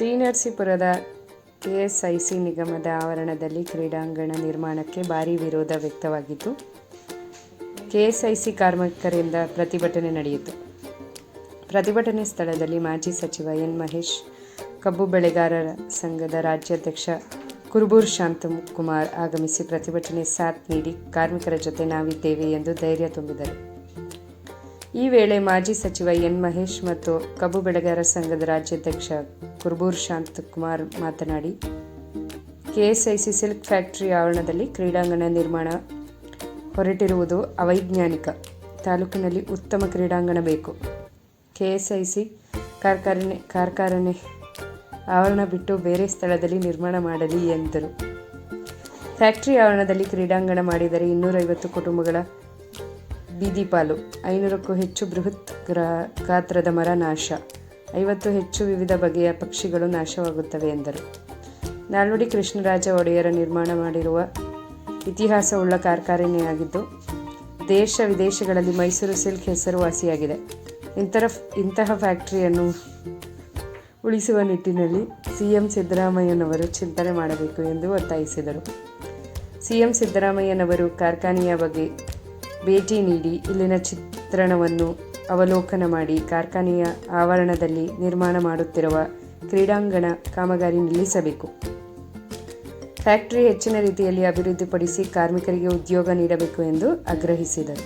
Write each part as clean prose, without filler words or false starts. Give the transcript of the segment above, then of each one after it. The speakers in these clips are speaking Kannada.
ಶ್ರೀನರಸೀಪುರದ ಕೆಎಸ್ಐಸಿ ನಿಗಮದ ಆವರಣದಲ್ಲಿ ಕ್ರೀಡಾಂಗಣ ನಿರ್ಮಾಣಕ್ಕೆ ಭಾರೀ ವಿರೋಧ ವ್ಯಕ್ತವಾಗಿದ್ದು, ಕೆಎಸ್ಐಸಿ ಕಾರ್ಮಿಕರಿಂದ ಪ್ರತಿಭಟನೆ ನಡೆಯಿತು. ಪ್ರತಿಭಟನೆ ಸ್ಥಳದಲ್ಲಿ ಮಾಜಿ ಸಚಿವ ಎನ್. ಮಹೇಶ್, ಕಬ್ಬು ಬೆಳೆಗಾರರ ಸಂಘದ ರಾಜ್ಯಾಧ್ಯಕ್ಷ ಕುರುಬೂರು ಶಾಂತಕುಮಾರ್ ಆಗಮಿಸಿ ಪ್ರತಿಭಟನೆ ಸಾಥ್ ನೀಡಿ ಕಾರ್ಮಿಕರ ಜೊತೆ ನಾವಿದ್ದೇವೆ ಎಂದು ಧೈರ್ಯ ತುಂಬಿದರು. ಈ ವೇಳೆ ಮಾಜಿ ಸಚಿವ ಎನ್. ಮಹೇಶ್ ಮತ್ತು ಕಬ್ಬು ಬೆಳೆಗಾರರ ಸಂಘದ ರಾಜ್ಯಾಧ್ಯಕ್ಷ ಕುರುಬೂರು ಶಾಂತಕುಮಾರ್ ಮಾತನಾಡಿ, ಕೆಎಸ್ಐಸಿ ಸಿಲ್ಕ್ ಫ್ಯಾಕ್ಟರಿ ಆವರಣದಲ್ಲಿ ಕ್ರೀಡಾಂಗಣ ನಿರ್ಮಾಣ ಹೊರಟಿರುವುದು ಅವೈಜ್ಞಾನಿಕ. ತಾಲೂಕಿನಲ್ಲಿ ಉತ್ತಮ ಕ್ರೀಡಾಂಗಣ ಬೇಕು. ಕೆಎಸ್ಐಸಿ ಕಾರ್ಖಾನೆ ಆವರಣ ಬಿಟ್ಟು ಬೇರೆ ಸ್ಥಳದಲ್ಲಿ ನಿರ್ಮಾಣ ಮಾಡಲಿ ಎಂದರು. ಫ್ಯಾಕ್ಟರಿ ಆವರಣದಲ್ಲಿ ಕ್ರೀಡಾಂಗಣ ಮಾಡಿದರೆ 250 ಕುಟುಂಬಗಳ ಬೀದಿ ಪಾಲು, 500ಕ್ಕೂ ಹೆಚ್ಚು ಬೃಹತ್ ಗಾತ್ರದ ಮರ ನಾಶ, 50 ಹೆಚ್ಚು ವಿವಿಧ ಬಗೆಯ ಪಕ್ಷಿಗಳು ನಾಶವಾಗುತ್ತವೆ ಎಂದರು. ನಾಲ್ವಡಿ ಕೃಷ್ಣರಾಜ ಒಡೆಯರ ನಿರ್ಮಾಣ ಮಾಡಿರುವ ಇತಿಹಾಸವುಳ್ಳ ಕಾರ್ಖಾನೆಯಾಗಿದ್ದು, ದೇಶ ವಿದೇಶಗಳಲ್ಲಿ ಮೈಸೂರು ಸಿಲ್ಕ್ ಹೆಸರುವಾಸಿಯಾಗಿದೆ. ಇಂತಹ ಫ್ಯಾಕ್ಟರಿಯನ್ನು ಉಳಿಸುವ ನಿಟ್ಟಿನಲ್ಲಿ ಸಿಎಂ ಸಿದ್ದರಾಮಯ್ಯನವರು ಚಿಂತನೆ ಮಾಡಬೇಕು ಎಂದು ಒತ್ತಾಯಿಸಿದರು. ಸಿಎಂ ಸಿದ್ದರಾಮಯ್ಯನವರು ಕಾರ್ಖಾನೆಯ ಬಗ್ಗೆ ಭೇಟಿ ನೀಡಿ ಇಲ್ಲಿನ ಚಿತ್ರಣವನ್ನು ಅವಲೋಕನ ಮಾಡಿ ಕಾರ್ಖಾನೆಯ ಆವರಣದಲ್ಲಿ ನಿರ್ಮಾಣ ಮಾಡುತ್ತಿರುವ ಕ್ರೀಡಾಂಗಣ ಕಾಮಗಾರಿ ನಿಲ್ಲಿಸಬೇಕು. ಫ್ಯಾಕ್ಟರಿ ಹೆಚ್ಚಿನ ರೀತಿಯಲ್ಲಿ ಅಭಿವೃದ್ಧಿಪಡಿಸಿ ಕಾರ್ಮಿಕರಿಗೆ ಉದ್ಯೋಗ ನೀಡಬೇಕು ಎಂದು ಆಗ್ರಹಿಸಿದರು.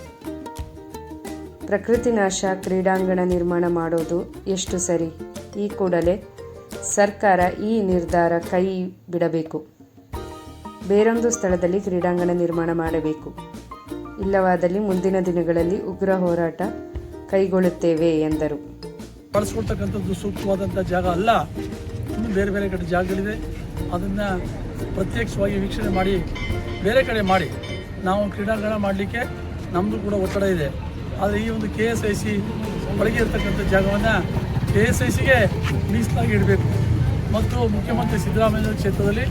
ಪ್ರಕೃತಿ ನಾಶ, ಕ್ರೀಡಾಂಗಣ ನಿರ್ಮಾಣ ಮಾಡೋದು ಎಷ್ಟು ಸರಿ? ಈ ಕೂಡಲೇ ಸರ್ಕಾರ ಈ ನಿರ್ಧಾರ ಕೈ ಬಿಡಬೇಕು. ಬೇರೊಂದು ಸ್ಥಳದಲ್ಲಿ ಕ್ರೀಡಾಂಗಣ ನಿರ್ಮಾಣ ಮಾಡಬೇಕು. ಇಲ್ಲವಾದಲ್ಲಿ ಮುಂದಿನ ದಿನಗಳಲ್ಲಿ ಉಗ್ರ ಹೋರಾಟ ಕೈಗೊಳ್ಳುತ್ತೇವೆ ಎಂದರು. ಬಳಸ್ಕೊಳ್ತಕ್ಕಂಥದ್ದು ಸೂಕ್ತವಾದಂಥ ಜಾಗ ಅಲ್ಲ. ಇನ್ನು ಬೇರೆ ಬೇರೆ ಕಡೆ ಜಾಗಗಳಿವೆ. ಅದನ್ನು ಪ್ರತ್ಯಕ್ಷವಾಗಿ ವೀಕ್ಷಣೆ ಮಾಡಿ ಬೇರೆ ಕಡೆ ಮಾಡಿ ನಾವು ಕ್ರೀಡಾಂಗಣ ಮಾಡಲಿಕ್ಕೆ ನಮ್ಮದು ಕೂಡ ಒತ್ತಡ ಇದೆ. ಆದರೆ ಈ ಒಂದು ಕೆಎಸ್ಐಸಿ ಒಳಗೆ ಇರತಕ್ಕಂಥ ಜಾಗವನ್ನು ಕೆಎಸ್ಐಸಿಗೆ ಮೀಸಲಾಗಿ ಇಡಬೇಕು ಮತ್ತು ಮುಖ್ಯಮಂತ್ರಿ ಸಿದ್ದರಾಮಯ್ಯ ಕ್ಷೇತ್ರದಲ್ಲಿ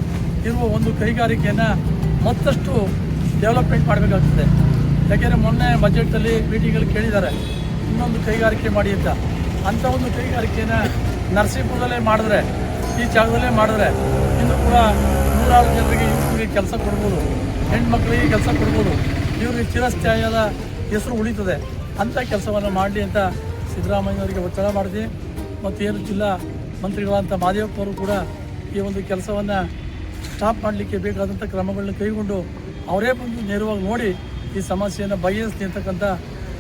ಇರುವ ಒಂದು ಕೈಗಾರಿಕೆಯನ್ನು ಮತ್ತಷ್ಟು ಡೆವಲಪ್ಮೆಂಟ್ ಮಾಡಬೇಕಾಗ್ತದೆ. ಯಾಕೆಂದರೆ ಮೊನ್ನೆ ಬಜೆಟಲ್ಲಿ ಮೀಟಿಂಗಲ್ಲಿ ಕೇಳಿದ್ದಾರೆ ಇನ್ನೊಂದು ಕೈಗಾರಿಕೆ ಮಾಡಿ ಅಂಥ ಒಂದು ಕೈಗಾರಿಕೆಯನ್ನು ನರಸೀಪುರದಲ್ಲೇ ಮಾಡಿದ್ರೆ, ಈ ಜಾಗದಲ್ಲೇ ಮಾಡಿದ್ರೆ ಇನ್ನೂ ಕೂಡ 100 ಜನರಿಗೆ ಯುವಕರಿಗೆ ಕೆಲಸ ಕೊಡ್ಬೋದು, ಹೆಣ್ಮಕ್ಳಿಗೆ ಕೆಲಸ ಕೊಡ್ಬೋದು, ಇವ್ರಿಗೆ ಚಿರಸ್ಥಾಯಿಯಾದ ಹೆಸರು ಉಳಿತದೆ. ಅಂಥ ಕೆಲಸವನ್ನು ಮಾಡಲಿ ಅಂತ ಸಿದ್ದರಾಮಯ್ಯನವರಿಗೆ ಒತ್ತಡ ಮಾಡಿದೆ. ಮತ್ತು ಏನು ಜಿಲ್ಲಾ ಮಂತ್ರಿಗಳಂಥ ಮಾದೇವಪ್ಪ ಅವರು ಕೂಡ ಈ ಒಂದು ಕೆಲಸವನ್ನು ಸ್ಟಾಪ್ ಮಾಡಲಿಕ್ಕೆ ಬೇಕಾದಂಥ ಕ್ರಮಗಳನ್ನ ಕೈಗೊಂಡು ಅವರೇ ಬಂದು ನೇರವಾಗಿ ನೋಡಿ ಈ ಸಮಸ್ಯೆಯನ್ನು ಬಗೆಹರಿಸಲಿ ಅಂತಕ್ಕಂಥ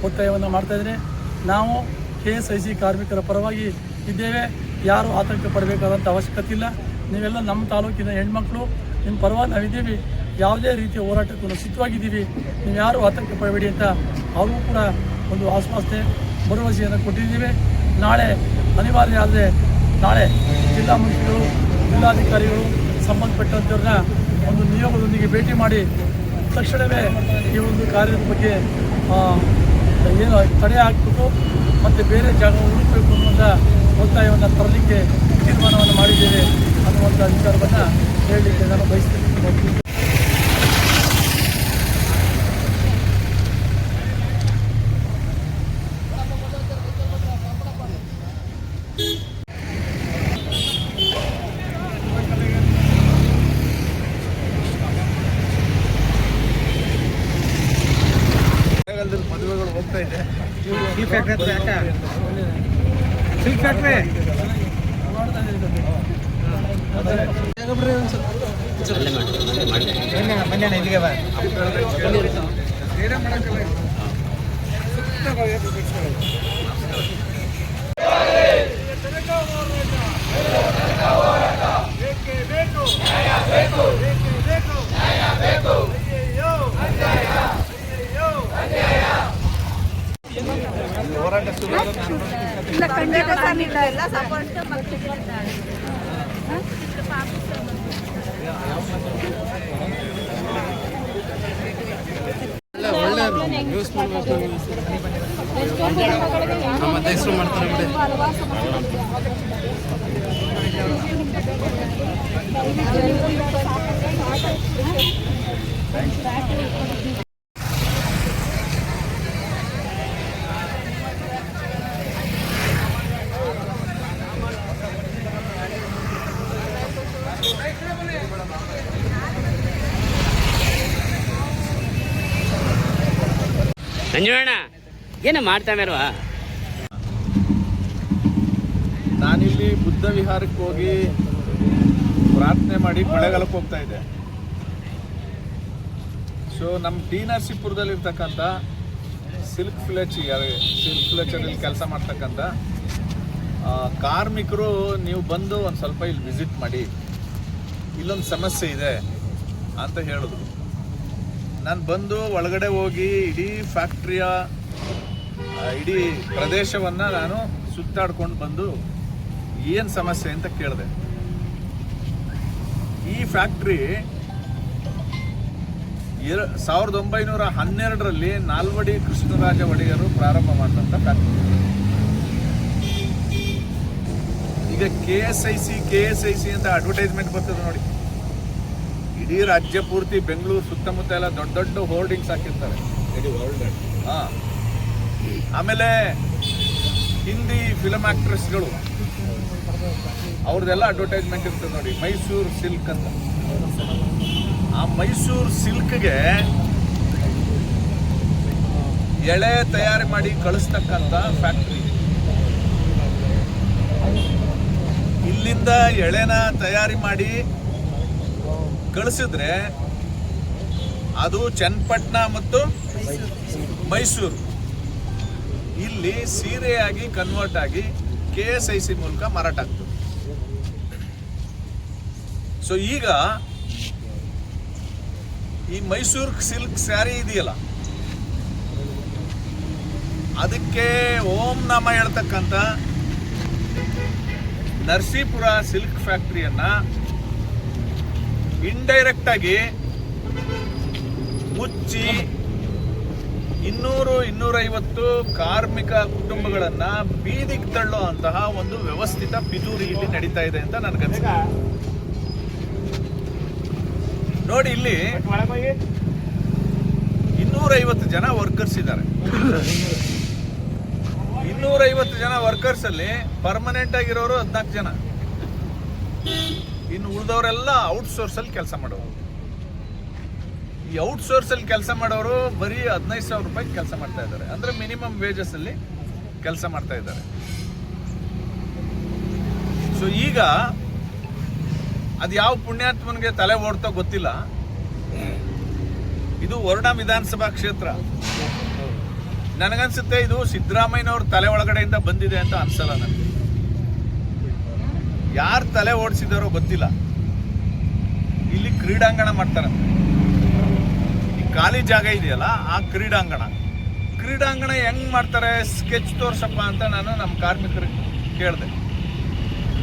ಒತ್ತಾಯವನ್ನು ಮಾಡ್ತಾಯಿದ್ದೀನಿ. ನಾವು ಕೆಎಸ್ಐಸಿ ಕಾರ್ಮಿಕರ ಪರವಾಗಿ ಇದ್ದೇವೆ. ಯಾರು ಆತಂಕ ಪಡಬೇಕಾದಂಥ ಅವಶ್ಯಕತೆ ಇಲ್ಲ. ನೀವೆಲ್ಲ ನಮ್ಮ ತಾಲೂಕಿನ ಹೆಣ್ಮಕ್ಳು, ನಿಮ್ಮ ಪರವಾಗಿ ನಾವಿದ್ದೀವಿ. ಯಾವುದೇ ರೀತಿಯ ಹೋರಾಟಕ್ಕೂ ಸಿದ್ಧವಾಗಿದ್ದೀವಿ. ನೀವು ಯಾರು ಆತಂಕ ಪಡಬೇಡಿ ಅಂತ ಅವ್ರಿಗೂ ಕೂಡ ಒಂದು ಆಶ್ವಾಸನೆ ಭರವಸೆಯನ್ನು ಕೊಟ್ಟಿದ್ದೀವಿ. ನಾಳೆ ಅನಿವಾರ್ಯ ಆದರೆ ನಾಳೆ ಜಿಲ್ಲಾ ಮಂತ್ರಿಗಳು, ಜಿಲ್ಲಾಧಿಕಾರಿಗಳು ಸಂಬಂಧಪಟ್ಟಂಥವ್ರನ್ನ ಒಂದು ನಿಯೋಗದೊಂದಿಗೆ ಭೇಟಿ ಮಾಡಿ ತಕ್ಷಣವೇ ಈ ಒಂದು ಕಾರ್ಯದ ಬಗ್ಗೆ ಏನು ತಡೆ ಹಾಕಿಬಿಟ್ಟು ಮತ್ತು ಬೇರೆ ಜಾಗ ಹುಡುಕಬೇಕು ಅನ್ನುವಂಥ ಒತ್ತಾಯವನ್ನು ತರಲಿಕ್ಕೆ ತೀರ್ಮಾನವನ್ನು ಮಾಡಿದ್ದೇವೆ ಅನ್ನುವಂಥ ವಿಚಾರವನ್ನು ಹೇಳಲಿಕ್ಕೆ ನಾನು ಬಯಸ್ತೇನೆ. ಮದುವೆಗಳು ಹೋಗ್ತಾ ಇದೆ. Silk factory silk factory Mandya ಇಲ್ಲಿಗೆ ಬಾ. ಹೋರಾಟ ಒಳ್ಳೆ ಯೂಸ್ ಮಾಡಬೇಕು. ನಮ್ಮ ಅಧ್ಯಕ್ಷರು ಮಾಡ್ತಾರೆ ಬಿಡಿ. ಮಂಜುಣ್ಣ ಏನು ಮಾಡ್ತಾವೆ ಅಲ್ವಾ? ನಾನಿಲ್ಲಿ ಬುದ್ಧ ವಿಹಾರಕ್ಕೆ ಹೋಗಿ ಪ್ರಾರ್ಥನೆ ಮಾಡಿ ಕೊಳ್ಳೇಗಾಲಕ್ಕೆ ಹೋಗ್ತಾ ಇದ್ದೆ. ಸೊ ನಮ್ಮ ಟಿ ನರಸೀಪುರದಲ್ಲಿರ್ತಕ್ಕಂಥ ಸಿಲ್ಕ್ ಫ್ಲೆಚರಲ್ಲಿ ಕೆಲಸ ಮಾಡ್ತಕ್ಕಂಥ ಕಾರ್ಮಿಕರು ನೀವು ಬಂದು ಒಂದು ಸ್ವಲ್ಪ ಇಲ್ಲಿ ವಿಸಿಟ್ ಮಾಡಿ, ಇಲ್ಲೊಂದು ಸಮಸ್ಯೆ ಇದೆ ಅಂತ ಹೇಳಿದ್ರು. ನಾನು ಬಂದು ಒಳಗಡೆ ಹೋಗಿ ಇಡೀ ಫ್ಯಾಕ್ಟ್ರಿಯ ಇಡೀ ಪ್ರದೇಶವನ್ನು ನಾನು ಸುತ್ತಾಡ್ಕೊಂಡು ಬಂದು ಏನು ಸಮಸ್ಯೆ ಅಂತ ಕೇಳಿದೆ. ಈ ಫ್ಯಾಕ್ಟ್ರಿ 1912ರಲ್ಲಿ ನಾಲ್ವಡಿ ಕೃಷ್ಣರಾಜ ಒಡೆಯರು ಪ್ರಾರಂಭ ಮಾಡಿದಂಥ ಫ್ಯಾಕ್ಟ್ರಿ. ಈಗ KSIC ಅಂತ ಅಡ್ವರ್ಟೈಸ್ಮೆಂಟ್ ಬರ್ತದೆ ನೋಡಿ. ಇಡೀ ರಾಜ್ಯ ಪೂರ್ತಿ ಬೆಂಗಳೂರು ಸುತ್ತಮುತ್ತ ಎಲ್ಲ ದೊಡ್ಡ ದೊಡ್ಡ ಹೋರ್ಡಿಂಗ್ಸ್ ಹಾಕಿರ್ತಾರೆ. ಹಾಂ, ಆಮೇಲೆ ಹಿಂದಿ ಫಿಲಮ್ ಆಕ್ಟ್ರೆಸ್ಗಳು ಅವ್ರದ್ದೆಲ್ಲ ಅಡ್ವರ್ಟೈಸ್ಮೆಂಟ್ ಇರ್ತದೆ ನೋಡಿ. ಮೈಸೂರು ಸಿಲ್ಕ್ ಅಂತ. ಆ ಮೈಸೂರು ಸಿಲ್ಕ್ಗೆ ಎಳೆ ತಯಾರಿ ಮಾಡಿ ಕಳಿಸ್ತಕ್ಕಂಥ ಫ್ಯಾಕ್ಟ್ರಿ. ಇಲ್ಲಿಂದ ಎಳೆನ ತಯಾರಿ ಮಾಡಿ ಕಳಿಸಿದ್ರೆ ಅದು ಚನ್ನಪಟ್ಟಣ ಮತ್ತು ಮೈಸೂರು ಇಲ್ಲಿ ಸೀರೆಯಾಗಿ ಕನ್ವರ್ಟ್ ಆಗಿ KSIC ಮೂಲಕ ಮಾರಾಟ ಆಗ್ತದೆ. ಸೊ ಈಗ ಈ ಮೈಸೂರು ಸಿಲ್ಕ್ ಸ್ಯಾರಿ ಇದೆಯಲ್ಲ, ಅದಕ್ಕೆ ಓಂ ನಾಮ ಹೇಳ್ತಕ್ಕಂಥ ನರಸೀಪುರ ಸಿಲ್ಕ್ ಫ್ಯಾಕ್ಟ್ರಿಯನ್ನ ಇಂಡೈರೆಕ್ಟ್ ಆಗಿ ಮುಚ್ಚಿ 200-250 ಕಾರ್ಮಿಕ ಕುಟುಂಬಗಳನ್ನ ಬೀದಿಗೆ ತಳ್ಳುವಂತಹ ಒಂದು ವ್ಯವಸ್ಥಿತ ಪಿತೂರಿ ಇಲ್ಲಿ ನಡೀತಾ ಇದೆ ಅಂತ ನನಗನ್ಸುತ್ತೆ. ನೋಡಿ, ಇಲ್ಲಿ 250 ಜನ ವರ್ಕರ್ಸ್ ಇದ್ದಾರೆ. 250 ಜನ ವರ್ಕರ್ಸ್ ಅಲ್ಲಿ ಪರ್ಮನೆಂಟ್ ಆಗಿರೋರು 14 ಜನ. ಇನ್ನು ಉಳಿದವರೆಲ್ಲ ಔಟ್ಸೋರ್ಸ್ ಅಲ್ಲಿ ಕೆಲಸ ಮಾಡೋರು. ಈ ಔಟ್ಸೋರ್ಸ್ ಅಲ್ಲಿ ಕೆಲಸ ಮಾಡೋರು ಬರೀ 15,000 ರೂಪಾಯಿ ಕೆಲಸ ಮಾಡ್ತಾ ಇದ್ದಾರೆ. ಅಂದ್ರೆ ಮಿನಿಮಮ್ ವೇಜಸ್ ಅಲ್ಲಿ ಕೆಲಸ ಮಾಡ್ತಾ ಇದ್ದಾರೆ. ಸೊ ಈಗ ಅದು ಯಾವ ಪುಣ್ಯಾತ್ಮನಿಗೆ ತಲೆ ಓಡ್ತೋ ಗೊತ್ತಿಲ್ಲ. ಇದು ವರುಣಾ ವಿಧಾನಸಭಾ ಕ್ಷೇತ್ರ. ನನಗನ್ಸುತ್ತೆ ಇದು ಸಿದ್ದರಾಮಯ್ಯನವ್ರ ತಲೆ ಒಳಗಡೆಯಿಂದ ಬಂದಿದೆ ಅಂತ ಅನ್ಸಲ್ಲ ನನಗೆ. ಯಾರು ತಲೆ ಓಡಿಸಿದಾರೋ ಗೊತ್ತಿಲ್ಲ. ಇಲ್ಲಿ ಕ್ರೀಡಾಂಗಣ ಮಾಡ್ತಾರಂತೆ. ಈ ಖಾಲಿ ಜಾಗ ಇದೆಯಲ್ಲ, ಆ ಕ್ರೀಡಾಂಗಣ ಹೆಂಗ್ ಮಾಡ್ತಾರೆ ಸ್ಕೆಚ್ ತೋರ್ಸಪ್ಪ ಅಂತ ನಾನು ನಮ್ಮ ಕಾರ್ಮಿಕರಿಗೆ ಕೇಳಿದೆ.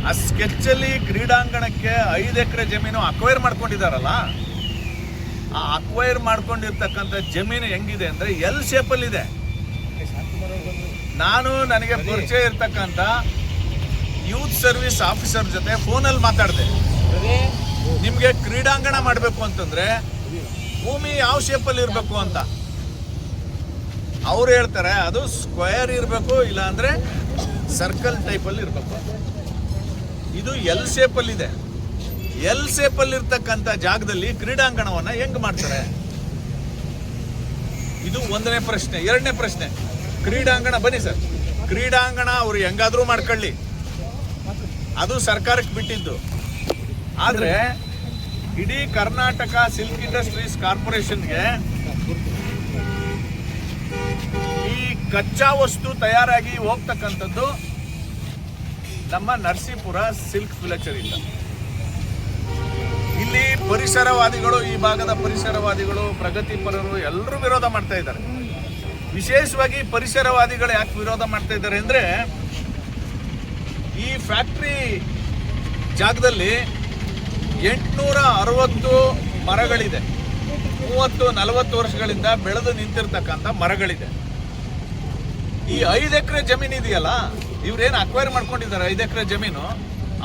ಆ ಸ್ಕೆಚಲ್ಲಿ ಕ್ರೀಡಾಂಗಣಕ್ಕೆ 5 ಎಕರೆ ಜಮೀನು ಅಕ್ವೈರ್ ಮಾಡ್ಕೊಂಡಿದಾರಲ್ಲ, ಆ ಅಕ್ವೈರ್ ಮಾಡ್ಕೊಂಡಿರ್ತಕ್ಕಂಥ ಜಮೀನು ಹೆಂಗಿದೆ ಅಂದ್ರೆ ಎಲ್ ಶೇಪಲ್ಲಿ ಇದೆ. ನನಗೆ ಪರಿಚಯ ಇರ್ತಕ್ಕಂಥ ಯೂತ್ ಸರ್ವಿಸ್ ಆಫೀಸರ್ ಜೊತೆ ಫೋನಲ್ಲಿ ಮಾತಾಡಿದೆ. ನಿಮಗೆ ಕ್ರೀಡಾಂಗಣ ಮಾಡಬೇಕು ಅಂತಂದ್ರೆ ಭೂಮಿ ಯಾವ ಶೇಪಲ್ಲಿ ಇರಬೇಕು ಅಂತ. ಅವ್ರು ಹೇಳ್ತಾರೆ ಅದು ಸ್ಕ್ವೇರ್ ಇರಬೇಕು, ಇಲ್ಲ ಅಂದ್ರೆ ಸರ್ಕಲ್ ಟೈಪಲ್ಲಿ ಇರಬೇಕು. ಇದು ಎಲ್ ಶೇಪಲ್ಲಿ ಇದೆ. ಎಲ್ ಶೇಪಲ್ಲಿ ಇರ್ತಕ್ಕಂಥ ಜಾಗದಲ್ಲಿ ಕ್ರೀಡಾಂಗಣವನ್ನ ಹೆಂಗ್ ಮಾಡ್ತಾರೆ? ಇದು 1ನೇ ಪ್ರಶ್ನೆ. 2ನೇ ಪ್ರಶ್ನೆ, ಕ್ರೀಡಾಂಗಣ ಬನ್ನಿ ಸರ್, ಕ್ರೀಡಾಂಗಣ ಅವ್ರು ಹೆಂಗಾದ್ರೂ ಮಾಡ್ಕೊಳ್ಳಿ, ಅದು ಸರ್ಕಾರಕ್ಕೆ ಬಿಟ್ಟಿದ್ದು. ಆದ್ರೆ ಇಡೀ ಕರ್ನಾಟಕ ಸಿಲ್ಕ್ ಇಂಡಸ್ಟ್ರೀಸ್ ಕಾರ್ಪೊರೇಷನ್ಗೆ ಈ ಕಚ್ಚಾ ವಸ್ತು ತಯಾರಾಗಿ ಹೋಗ್ತಕ್ಕಂಥದ್ದು ನಮ್ಮ ನರಸೀಪುರ ಸಿಲ್ಕ್ ಫ್ಲೆಚರಿಂದ. ಇಲ್ಲಿ ಪರಿಸರವಾದಿಗಳು, ಈ ಭಾಗದ ಪರಿಸರವಾದಿಗಳು, ಪ್ರಗತಿಪರರು ಎಲ್ಲರೂ ವಿರೋಧ ಮಾಡ್ತಾ ಇದ್ದಾರೆ. ವಿಶೇಷವಾಗಿ ಪರಿಸರವಾದಿಗಳು ಯಾಕೆ ವಿರೋಧ ಮಾಡ್ತಾ ಇದ್ದಾರೆ ಅಂದ್ರೆ, ಈ ಫ್ಯಾಕ್ಟ್ರಿ ಜಾಗದಲ್ಲಿ 860 ಮರಗಳಿದೆ. 30-40 ವರ್ಷಗಳಿಂದ ಬೆಳೆದು ನಿಂತಿರ್ತಕ್ಕಂಥ ಮರಗಳಿದೆ. ಈ 5 ಎಕರೆ ಜಮೀನು ಇದೆಯಲ್ಲ, ಇವ್ರೇನು ಅಕ್ವೈರ್ ಮಾಡ್ಕೊಂಡಿದ್ದಾರೆ 5 ಎಕರೆ ಜಮೀನು,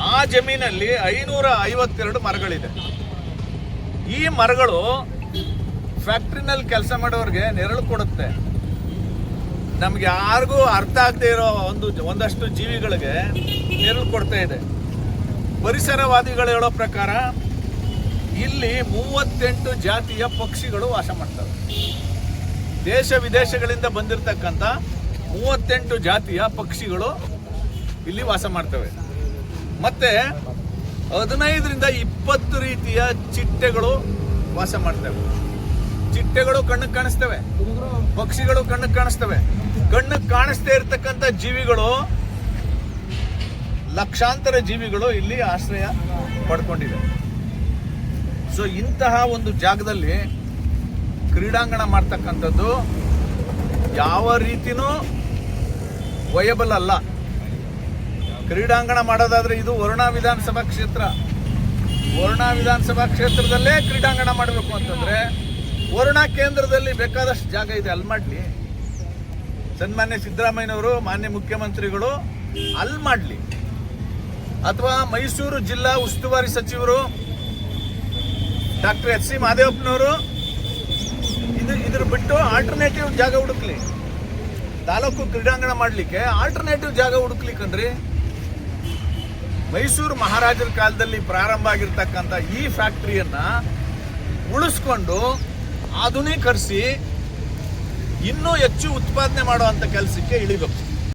ಆ ಜಮೀನಲ್ಲಿ 552 ಮರಗಳಿದೆ. ಈ ಮರಗಳು ಫ್ಯಾಕ್ಟ್ರಿನಲ್ಲಿ ಕೆಲಸ ಮಾಡೋರಿಗೆ ನೆರಳು ಕೊಡುತ್ತೆ. ನಮ್ಗೆ ಯಾರಿಗೂ ಅರ್ಥ ಆಗದೆ ಇರೋ ಒಂದಷ್ಟು ಜೀವಿಗಳಿಗೆ ನೆರಳು ಕೊಡ್ತಾ ಇದೆ. ಪರಿಸರವಾದಿಗಳು ಹೇಳೋ ಪ್ರಕಾರ ಇಲ್ಲಿ 38 ಜಾತಿಯ ಪಕ್ಷಿಗಳು ವಾಸ ಮಾಡ್ತವೆ. ದೇಶ ವಿದೇಶಗಳಿಂದ ಬಂದಿರತಕ್ಕಂಥ 38 ಜಾತಿಯ ಪಕ್ಷಿಗಳು ಇಲ್ಲಿ ವಾಸ ಮಾಡ್ತವೆ. ಮತ್ತೆ 15ರಿಂದ 20 ರೀತಿಯ ಚಿಟ್ಟೆಗಳು ವಾಸ ಮಾಡ್ತವೆ. ಚಿಟ್ಟೆಗಳು ಕಣ್ಣಿಗೆ ಕಾಣಿಸ್ತವೆ, ಪಕ್ಷಿಗಳು ಕಣ್ಣಿಗೆ ಕಾಣಿಸ್ತವೆ. ಕಣ್ಣಿಗೆ ಕಾಣಿಸ್ತೇ ಇರತಕ್ಕಂಥ ಜೀವಿಗಳು, ಲಕ್ಷಾಂತರ ಜೀವಿಗಳು ಇಲ್ಲಿ ಆಶ್ರಯ ಪಡ್ಕೊಂಡಿದೆ. ಸೊ ಇಂತಹ ಒಂದು ಜಾಗದಲ್ಲಿ ಕ್ರೀಡಾಂಗಣ ಮಾಡ್ತಕ್ಕಂಥದ್ದು ಯಾವ ರೀತಿನೂ ವಯಬಲ್ ಅಲ್ಲ. ಕ್ರೀಡಾಂಗಣ ಮಾಡೋದಾದ್ರೆ ಇದು ವರುಣಾ ವಿಧಾನಸಭಾ ಕ್ಷೇತ್ರ. ವರುಣಾ ವಿಧಾನಸಭಾ ಕ್ಷೇತ್ರದಲ್ಲೇ ಕ್ರೀಡಾಂಗಣ ಮಾಡಬೇಕು ಅಂತಂದ್ರೆ ವರುಣಾ ಕೇಂದ್ರದಲ್ಲಿ ಬೇಕಾದಷ್ಟು ಜಾಗ ಇದೆ, ಅಲ್ಲಿ ಮಾಡಲಿ. ಸನ್ಮಾನ್ಯ ಸಿದ್ದರಾಮಯ್ಯನವರು, ಮಾನ್ಯ ಮುಖ್ಯಮಂತ್ರಿಗಳು ಅಲ್ಲಿ ಮಾಡಲಿ. ಅಥವಾ ಮೈಸೂರು ಜಿಲ್ಲಾ ಉಸ್ತುವಾರಿ ಸಚಿವರು ಡಾಕ್ಟರ್ ಎಚ್ ಸಿ ಮಹದೇವಪ್ಪನವರು ಇದ್ರ ಬಿಟ್ಟು ಆಲ್ಟರ್ನೇಟಿವ್ ಜಾಗ ಹುಡುಕ್ಲಿ. ತಾಲೂಕು ಕ್ರೀಡಾಂಗಣ ಮಾಡಲಿಕ್ಕೆ ಆಲ್ಟರ್ನೇಟಿವ್ ಜಾಗ ಹುಡುಕ್ಲಿಕ್ಕಂದ್ರಿ. ಮೈಸೂರು ಮಹಾರಾಜರ ಕಾಲದಲ್ಲಿ ಪ್ರಾರಂಭ ಆಗಿರ್ತಕ್ಕಂಥ ಈ ಫ್ಯಾಕ್ಟರಿಯನ್ನ ಉಳಿಸ್ಕೊಂಡು ಆಧುನೀಕರಿಸಿ ಇನ್ನೂ ಹೆಚ್ಚು ಉತ್ಪಾದನೆ ಮಾಡುವಂಥ ಕೆಲಸಕ್ಕೆ ಇಳಿಬೇಕು.